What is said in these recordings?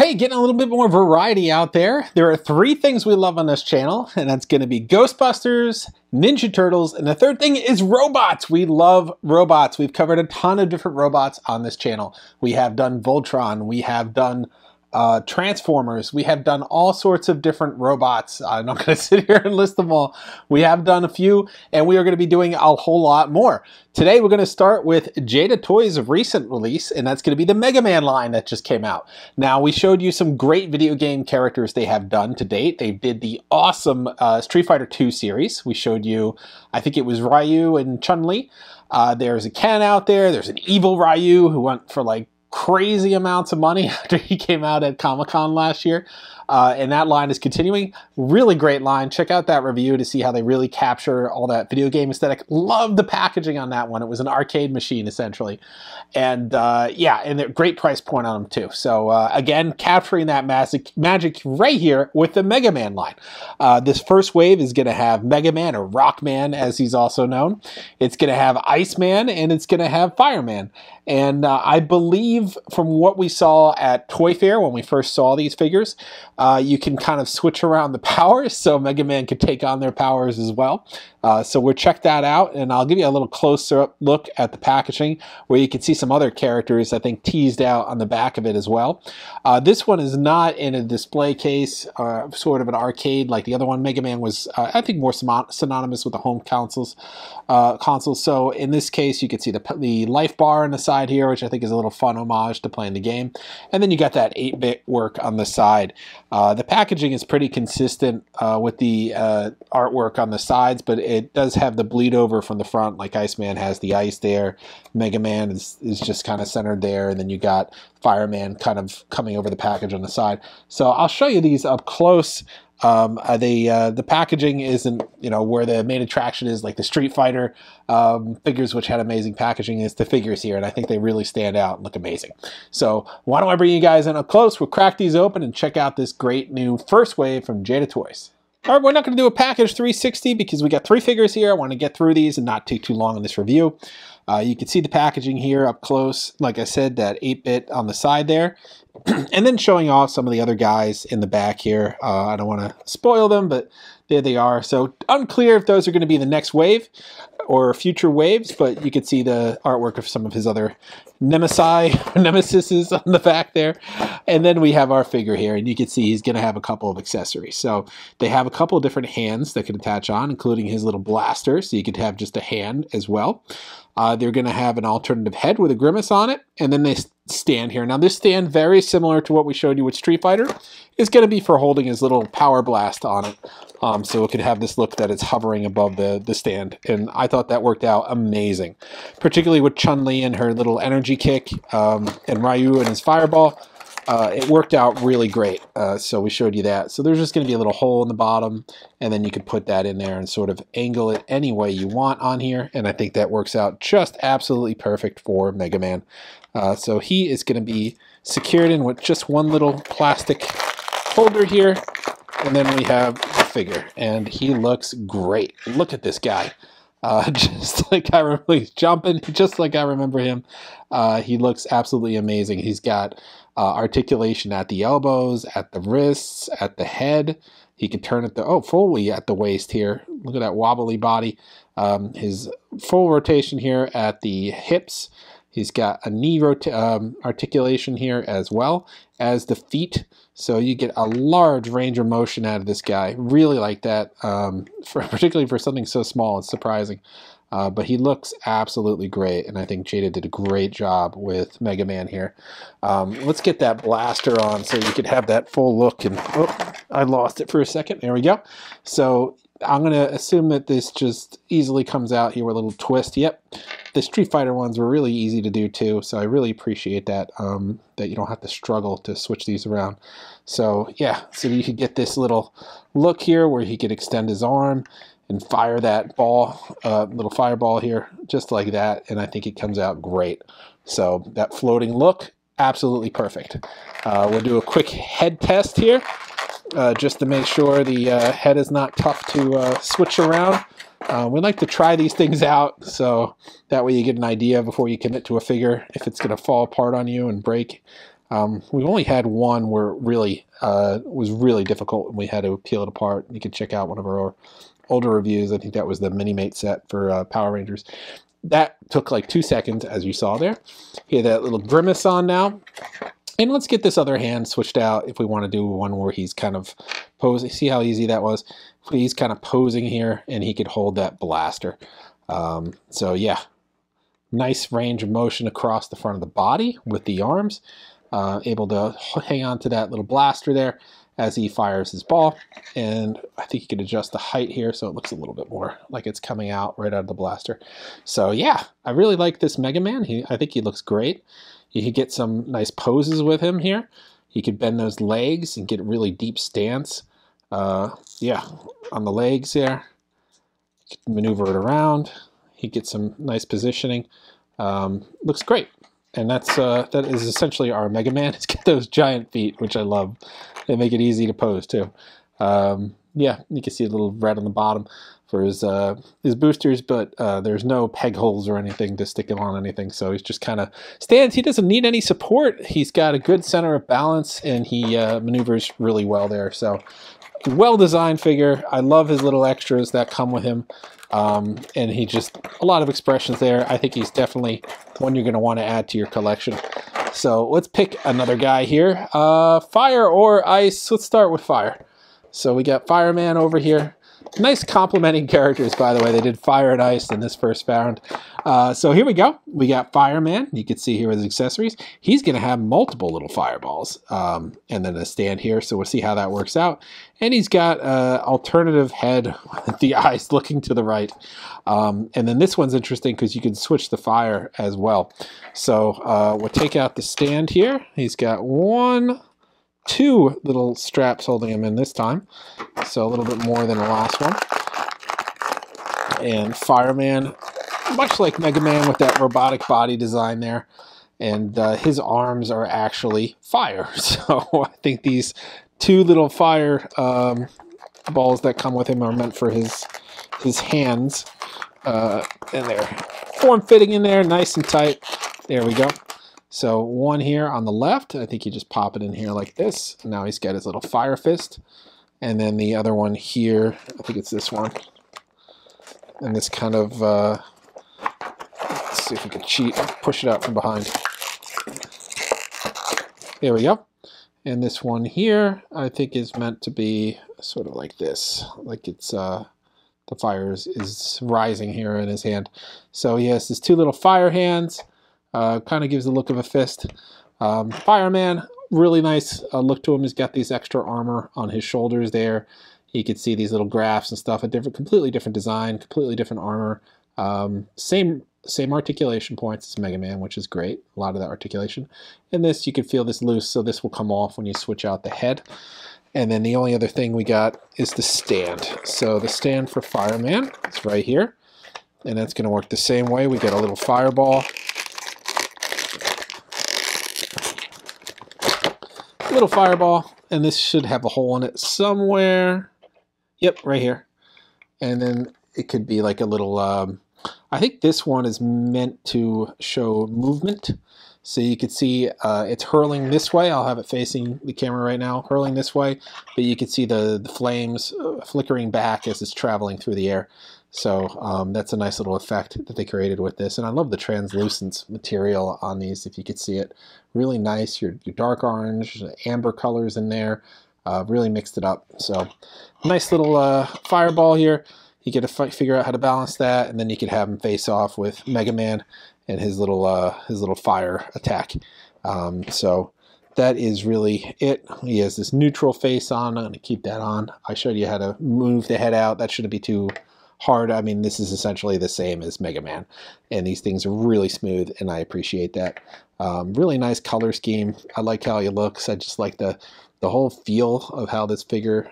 Hey, getting a little bit more variety out there. There are three things we love on this channel, and that's going to be Ghostbusters, Ninja Turtles, and the third thing is robots. We love robots. We've covered a ton of different robots on this channel. We have done Voltron. We have done Transformers. We have done all sorts of different robots. I'm not going to sit here and list them all. We have done a few, and we are going to be doing a whole lot more. Today, we're going to start with Jada Toys' recent release, and that's going to be the Mega Man line that just came out. Now, we showed you some great video game characters they have done to date. They did the awesome Street Fighter II series. We showed you, I think it was Ryu and Chun-Li. There's a Ken out there. There's an evil Ryu who went for like crazy amounts of money after he came out at Comic-Con last year. And that line is continuing. Really great line. Check out that review to see how they really capture all that video game aesthetic. Love the packaging on that one. It was an arcade machine, essentially. And yeah, and a great price point on them, too. So again, capturing that magic right here with the Mega Man line. This first wave is going to have Mega Man, or Rockman, as he's also known. It's going to have Iceman, and it's going to have Fireman. And I believe from what we saw at Toy Fair when we first saw these figures, you can kind of switch around the powers, so Mega Man could take on their powers as well. So we'll check that out, and I'll give you a little closer look at the packaging where you can see some other characters, I think, teased out on the back of it as well. This one is not in a display case, sort of an arcade like the other one. Mega Man was, I think, more synonymous with the home consoles. So in this case, you can see the life bar on the side here, which I think is a little fun homage to playing the game. And then you got that 8-bit work on the side. The packaging is pretty consistent with the artwork on the sides, but it does have the bleed over from the front, like Iceman has the ice there. Mega Man is just kind of centered there, and then you got Fireman kind of coming over the package on the side. So I'll show you these up close. The packaging isn't, you know, where the main attraction is, like the Street Fighter figures, which had amazing packaging. Is the figures here, and I think they really stand out and look amazing. So why don't I bring you guys in up close? We'll crack these open and check out this great new first wave from Jada Toys. All right, we're not going to do a package 360 because we got three figures here. I want to get through these and not take too long in this review. You can see the packaging here up close. Like I said, that 8-bit on the side there. And then showing off some of the other guys in the back here. I don't want to spoil them, but there they are. So unclear if those are going to be the next wave or future waves, but you can see the artwork of some of his other nemesis on the back there. And then we have our figure here, and you can see he's going to have a couple of accessories. So they have a couple of different hands that can attach on, including his little blaster, so you could have just a hand as well. They're going to have an alternative head with a grimace on it, and then they stand here. Now this stand, very similar to what we showed you with Street Fighter, is going to be for holding his little power blast on it. So it could have this look that it's hovering above the stand, and I thought that worked out amazing, particularly with Chun-Li and her little energy kick, and Ryu and his fireball. It worked out really great, so we showed you that. So there's just going to be a little hole in the bottom, and then you can put that in there and sort of angle it any way you want on here, and I think that works out just absolutely perfect for Mega Man. So he is going to be secured in with just one little plastic holder here, and then we have the figure, and he looks great. Look at this guy. Just like I remember, he's jumping, just like I remember him. He looks absolutely amazing. He's got articulation at the elbows, at the wrists, at the head. He can turn it fully at the waist here. Look at that wobbly body. His full rotation here at the hips. He's got a knee articulation here as well as the feet. So you get a large range of motion out of this guy. Really like that, particularly for something so small. It's surprising. But he looks absolutely great, and I think Jada did a great job with Mega Man here. Let's get that blaster on so you could have that full look. And oh, I lost it for a second. There we go. So I'm going to assume that this just easily comes out here with a little twist. Yep, the Street Fighter ones were really easy to do too, so I really appreciate that, that you don't have to struggle to switch these around. So yeah, so you could get this little look here where he could extend his arm and fire that ball, little fireball here, just like that, and I think it comes out great. So that floating look, absolutely perfect. We'll do a quick head test here, just to make sure the head is not tough to switch around. We like to try these things out, so that way you get an idea before you commit to a figure if it's going to fall apart on you and break. We've only had one where it really was really difficult and we had to peel it apart. You can check out one of our older reviews. I think that was the Mini-Mate set for Power Rangers. That took like 2 seconds, as you saw there. He had that little grimace on now. And let's get this other hand switched out if we want to do one where he's kind of posing. See how easy that was? He's kind of posing here, and he could hold that blaster. So yeah, nice range of motion across the front of the body with the arms. Able to hang on to that little blaster there as he fires his ball. And I think you can adjust the height here so it looks a little bit more like it's coming out right out of the blaster. So yeah, I really like this Mega Man. I think he looks great. You could get some nice poses with him here. He could bend those legs and get a really deep stance. Yeah, on the legs there. You can maneuver it around. He gets some nice positioning. Looks great. And that is essentially our Mega Man. It's got those giant feet, which I love. They make it easy to pose too. Yeah, you can see a little red on the bottom for his boosters, but there's no peg holes or anything to stick him on anything. So he's just kind of stands. He doesn't need any support. He's got a good center of balance, and he maneuvers really well there. So well-designed figure. I love his little extras that come with him. And he just, a lot of expressions there. I think he's definitely one you're going to want to add to your collection. So let's pick another guy here. Fire or ice? Let's start with fire. So we got Fireman over here. Nice complementing characters, by the way. They did fire and ice in this first round. So here we go. We got Fireman. You can see here with his accessories. He's going to have multiple little fireballs. And then a stand here. So we'll see how that works out. And he's got an alternative head with the eyes looking to the right. And then this one's interesting because you can switch the fire as well. So we'll take out the stand here. He's got two little straps holding him in this time, so a little bit more than the last one. And Fireman, much like Mega Man with that robotic body design there, and his arms are actually fire. So I think these two little fire balls that come with him are meant for his hands, and they're form-fitting in there, nice and tight. There we go. So one here on the left, I think you just pop it in here like this. Now he's got his little fire fist. And then the other one here, I think it's this one. And this kind of, let's see if we can cheat, push it out from behind. There we go. And this one here, I think is meant to be sort of like this. Like it's, the fire is rising here in his hand. So he has his two little fire hands. Kind of gives the look of a fist. Fireman, really nice look to him. He's got these extra armor on his shoulders there. You can see these little graphs and stuff. Completely different design, completely different armor. Same articulation points as Mega Man, which is great. A lot of that articulation. And this, you can feel this loose, so this will come off when you switch out the head. And then the only other thing we got is the stand. So the stand for Fireman is right here. And that's going to work the same way. We get a little fireball. Little fireball, and this should have a hole in it somewhere. Yep, right here. And then it could be like a little, I think this one is meant to show movement. So you can see it's hurling this way. I'll have it facing the camera right now, hurling this way. But you can see the flames flickering back as it's traveling through the air. So that's a nice little effect that they created with this. And I love the translucent material on these, if you could see it. Really nice, your dark orange, amber colors in there. Really mixed it up. So nice little fireball here. You get to figure out how to balance that, and then you could have him face off with Mega Man and his little fire attack. So that is really it. He has this neutral face on. I'm going to keep that on. I showed you how to move the head out. That shouldn't be too hard. I mean, this is essentially the same as Mega Man, and these things are really smooth, and I appreciate that. Really nice color scheme. I like how he looks. I just like the whole feel of how this figure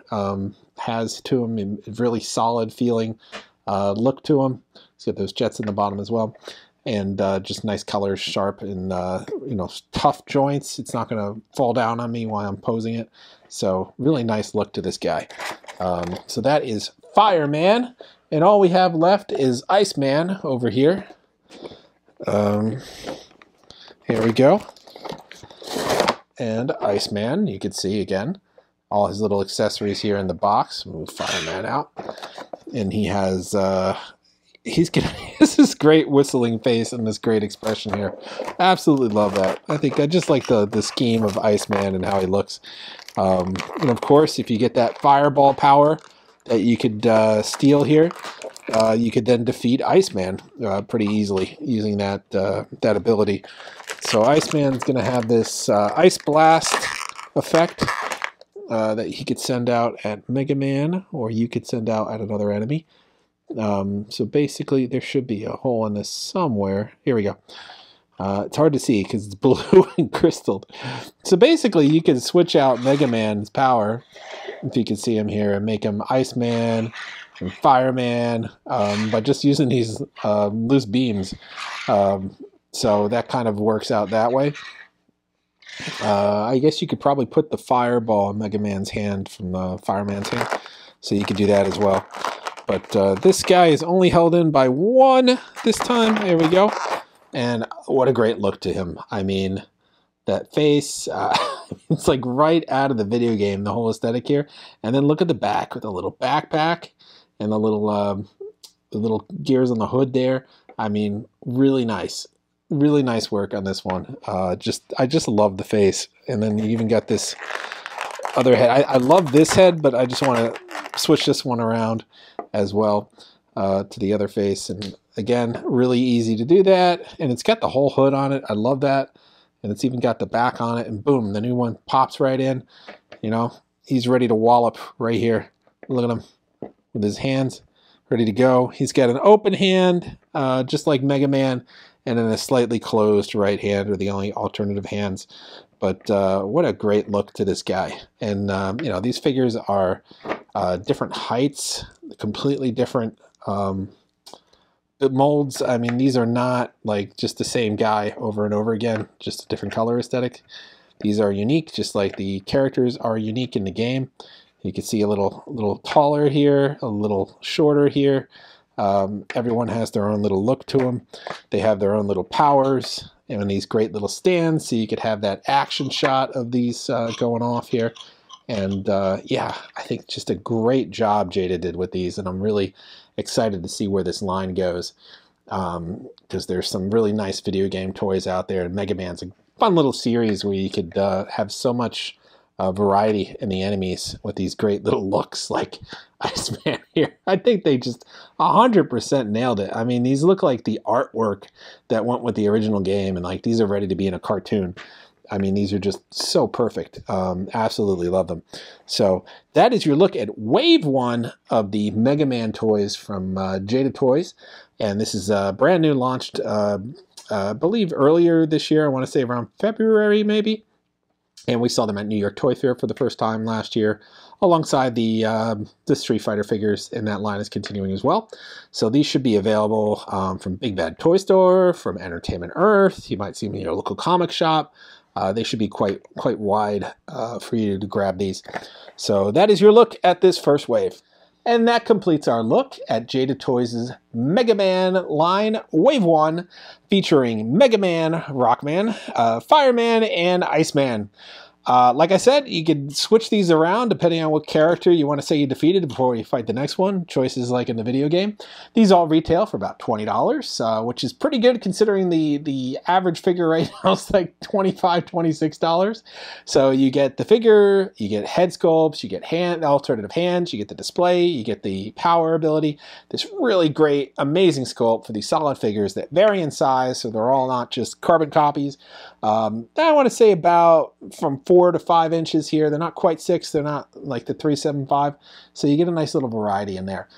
has to him, and really solid feeling look to him. He's got those jets in the bottom as well, and just nice colors, sharp and you know, tough joints. It's not going to fall down on me while I'm posing it. So really nice look to this guy. So that is Fireman. And all we have left is Iceman over here. Here we go. and Iceman. You can see again all his little accessories here in the box. Move Fireman out, and he has he's gonna this great whistling face and this great expression here. Absolutely love that. I think I just like the scheme of Iceman and how he looks. And of course, if you get that fireball power that you could steal here, you could then defeat Iceman pretty easily using that that ability. So Iceman's going to have this Ice Blast effect that he could send out at Mega Man, or you could send out at another enemy. So basically, there should be a hole in this somewhere. Here we go. It's hard to see because it's blue and crystalled. So basically, you can switch out Mega Man's power, if you can see him here, and make him Iceman and Fireman by just using these loose beams. So that kind of works out that way. I guess you could probably put the fireball in Mega Man's hand from the Fireman's hand. So you could do that as well. But this guy is only held in by one this time. There we go. And what a great look to him. I mean, that face, it's like right out of the video game, the whole aesthetic here. And then look at the back with the little backpack and the little gears on the hood there. I mean, really nice. Really nice work on this one. I just love the face. And then you even got this other head. I love this head, but I just want to switch this one around as well to the other face. And again, really easy to do that. And it's got the whole hood on it. I love that. And it's even got the back on it. And boom, the new one pops right in. You know, he's ready to wallop right here. Look at him with his hands ready to go. He's got an open hand, just like Mega Man, and then a slightly closed right hand, or the only alternative hands. But what a great look to this guy. And, you know, these figures are different heights, completely different molds. I mean, these are not like just the same guy over and over again, just a different color aesthetic. These are unique, just like the characters are unique in the game. You can see a little taller here, a little shorter here. Everyone has their own little look to them. They have their own little powers and these great little stands, so you could have that action shot of these going off here. And yeah, I think just a great job Jada did with these, and I'm really excited to see where this line goes, because there's some really nice video game toys out there, and Mega Man's a fun little series where you could have so much variety in the enemies with these great little looks like Iceman here. I think they just 100% nailed it. I mean, these look like the artwork that went with the original game, and like these are ready to be in a cartoon. I mean, these are just so perfect. Absolutely love them. So that is your look at Wave 1 of the Mega Man toys from Jada Toys. And this is brand new, launched, I believe, earlier this year. I want to say around February, maybe. And we saw them at New York Toy Fair for the first time last year, alongside the Street Fighter figures, and that line is continuing as well. So these should be available from Big Bad Toy Store, from Entertainment Earth. You might see them in your local comic shop. They should be quite wide for you to grab these. So that is your look at this first wave. And that completes our look at Jada Toys' Mega Man line, Wave 1, featuring Mega Man, Rockman, Fireman, and Iceman. Like I said, you can switch these around depending on what character you want to say you defeated before you fight the next one. Choices like in the video game. These all retail for about $20, which is pretty good considering the average figure right now is like $25, $26. So you get the figure, you get head sculpts, you get alternative hands, you get the display, you get the power ability. This really great, amazing sculpt for these solid figures that vary in size, so they're all not just carbon copies. I want to say about from 4 to 5 inches here. They're not quite 6. They're not like the 375. So you get a nice little variety in there.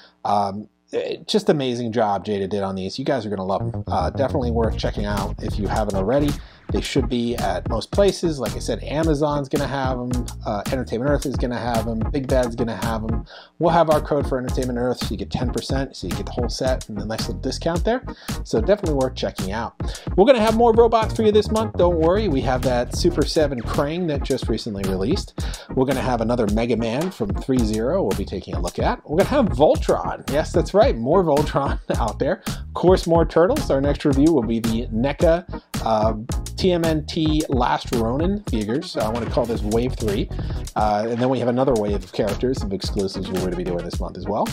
Just amazing job Jada did on these. You guys are going to love them. Definitely worth checking out if you haven't already. They should be at most places. Like I said, Amazon's going to have them. Entertainment Earth is going to have them. Big Bad's going to have them. We'll have our code for Entertainment Earth, so you get 10%, so you get the whole set and a nice little discount there. So definitely worth checking out. We're going to have more robots for you this month. Don't worry. We have that Super 7 Krang that just recently released. We're going to have another Mega Man from 3.0 we'll be taking a look at. We're going to have Voltron. Yes, that's right. More Voltron out there. Of course, more Turtles. Our next review will be the NECA TMNT Last Ronin figures. I want to call this Wave 3. And then we have another wave of characters of exclusives we're going to be doing this month as well.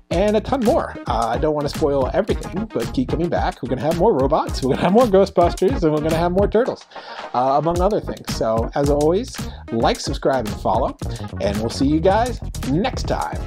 And a ton more. I don't want to spoil everything, but keep coming back. We're going to have more robots, we're going to have more Ghostbusters, and we're going to have more turtles, among other things. So as always, like, subscribe, and follow. And we'll see you guys next time.